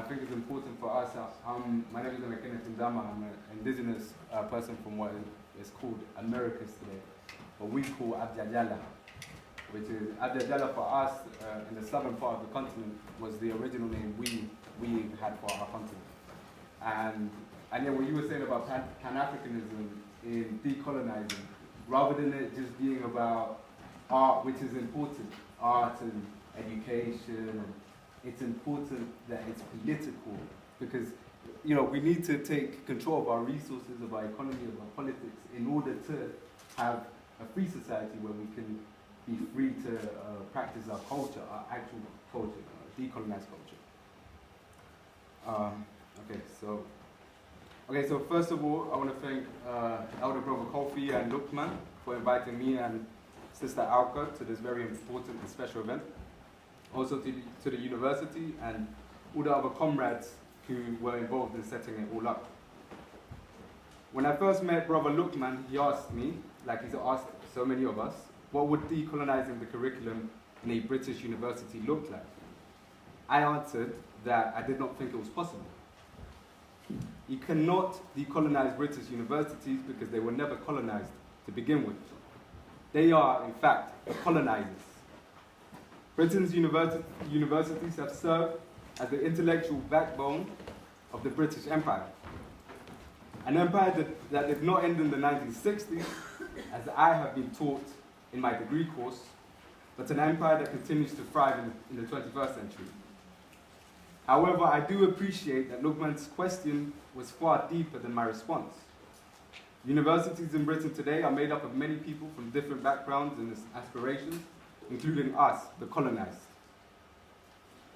think it's important for us. My name is Nemequene Tundama. I'm an indigenous person from what is called Americas today, what we call Abjadjala, which is Abjadjala for us in the southern part of the continent was the original name we had for our continent. And yeah, what you were saying about Pan-Africanism in decolonising, rather than it just being about art, which is important, art and education, and it's important that it's political, because we need to take control of our resources, of our economy, of our politics, in order to have a free society where we can be free to practice our culture, our actual culture, decolonized culture. Okay, so first of all, I want to thank Elder Brother Kofi and Lukman for inviting me and Sister Alka to this very important and special event. Also to the university and all the other comrades who were involved in setting it all up. When I first met Brother Lukman, he asked me, like he's asked so many of us, what would decolonizing the curriculum in a British university look like? I answered that I did not think it was possible. You cannot decolonize British universities because they were never colonized to begin with. They are, in fact, colonizers. Britain's universities have served as the intellectual backbone of the British Empire. An empire that did not end in the 1960s, as I have been taught in my degree course, but an empire that continues to thrive in the 21st century. However, I do appreciate that Lukman's question was far deeper than my response. Universities in Britain today are made up of many people from different backgrounds and aspirations, including us, the colonized.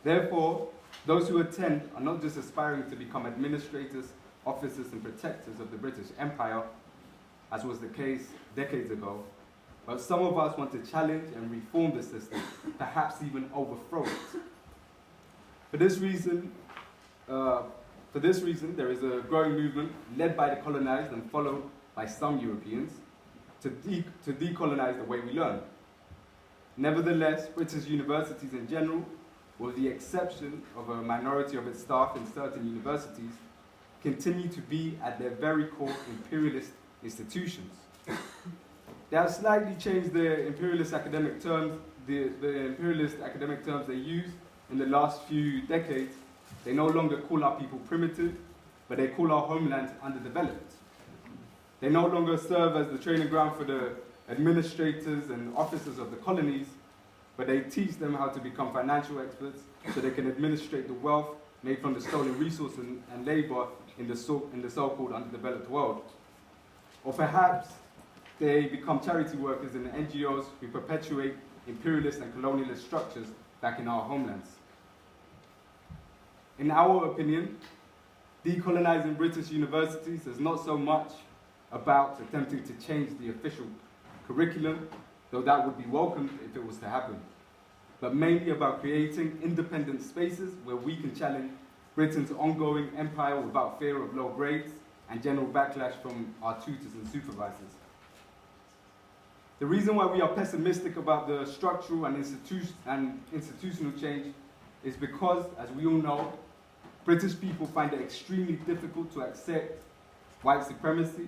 Therefore, those who attend are not just aspiring to become administrators, officers, and protectors of the British Empire, as was the case decades ago, but some of us want to challenge and reform the system, perhaps even overthrow it. For this reason, there is a growing movement led by the colonized and followed by some Europeans to decolonize the way we learn. Nevertheless, British universities in general, with the exception of a minority of its staff in certain universities, continue to be at their very core imperialist institutions. They have slightly changed the imperialist academic terms, the imperialist academic terms they use in the last few decades. They no longer call our people primitive, but they call our homeland underdeveloped. They no longer serve as the training ground for the administrators and officers of the colonies, but they teach them how to become financial experts so they can administrate the wealth made from the stolen resources and labor in the so-called underdeveloped world. Or perhaps they become charity workers in the NGOs who perpetuate imperialist and colonialist structures back in our homelands. In our opinion, decolonizing British universities is not so much about attempting to change the official curriculum, though that would be welcomed if it was to happen, but mainly about creating independent spaces where we can challenge Britain's ongoing empire without fear of low grades and general backlash from our tutors and supervisors. The reason why we are pessimistic about the structural and institutional change is because, as we all know, British people find it extremely difficult to accept white supremacy,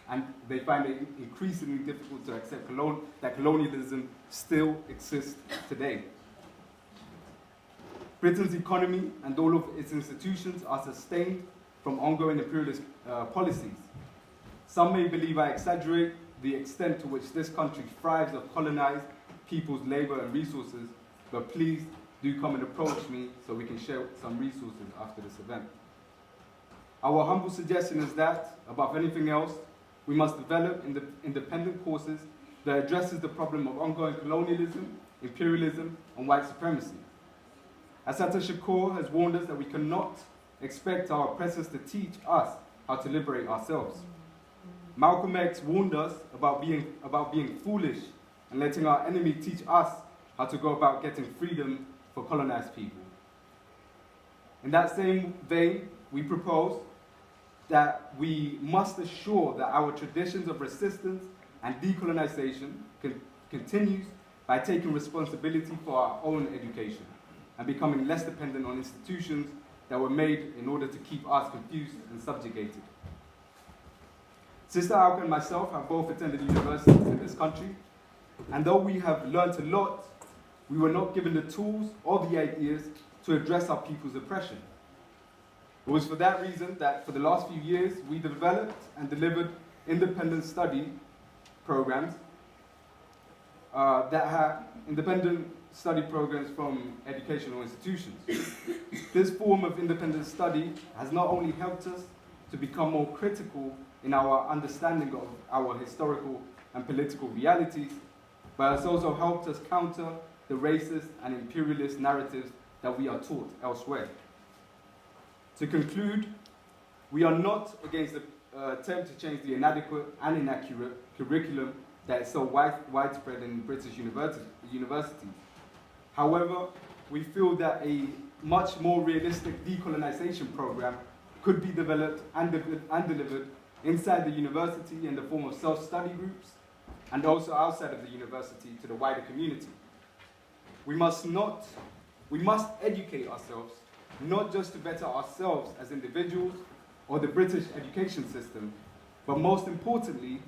and they find it increasingly difficult to accept that colonialism still exists today. Britain's economy and all of its institutions are sustained from ongoing imperialist policies. Some may believe I exaggerate the extent to which this country thrives of colonized people's labor and resources, but please do come and approach me so we can share some resources after this event. Our humble suggestion is that, above anything else, we must develop independent courses that addresses the problem of ongoing colonialism, imperialism, and white supremacy. Assata Shakur has warned us that we cannot expect our oppressors to teach us how to liberate ourselves. Malcolm X warned us about being foolish and letting our enemy teach us how to go about getting freedom for colonized people. In that same vein, we propose that we must assure that our traditions of resistance and decolonization continues by taking responsibility for our own education and becoming less dependent on institutions that were made in order to keep us confused and subjugated. Sister Alka and myself have both attended universities in this country, and though we have learned a lot, we were not given the tools or the ideas to address our people's oppression. It was for that reason that for the last few years, we developed and delivered independent study programs that have independent study programs from educational institutions. This form of independent study has not only helped us to become more critical in our understanding of our historical and political realities, but has also helped us counter the racist and imperialist narratives that we are taught elsewhere. To conclude, we are not against the attempt to change the inadequate and inaccurate curriculum that is so widespread in British universities. However, we feel that a much more realistic decolonisation program could be developed and delivered inside the university in the form of self-study groups, and also outside of the university to the wider community. We must educate ourselves, not just to better ourselves as individuals or the British education system, but most importantly,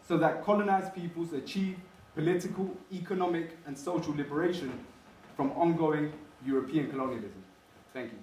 so that colonized peoples achieve political, economic, and social liberation from ongoing European colonialism. Thank you.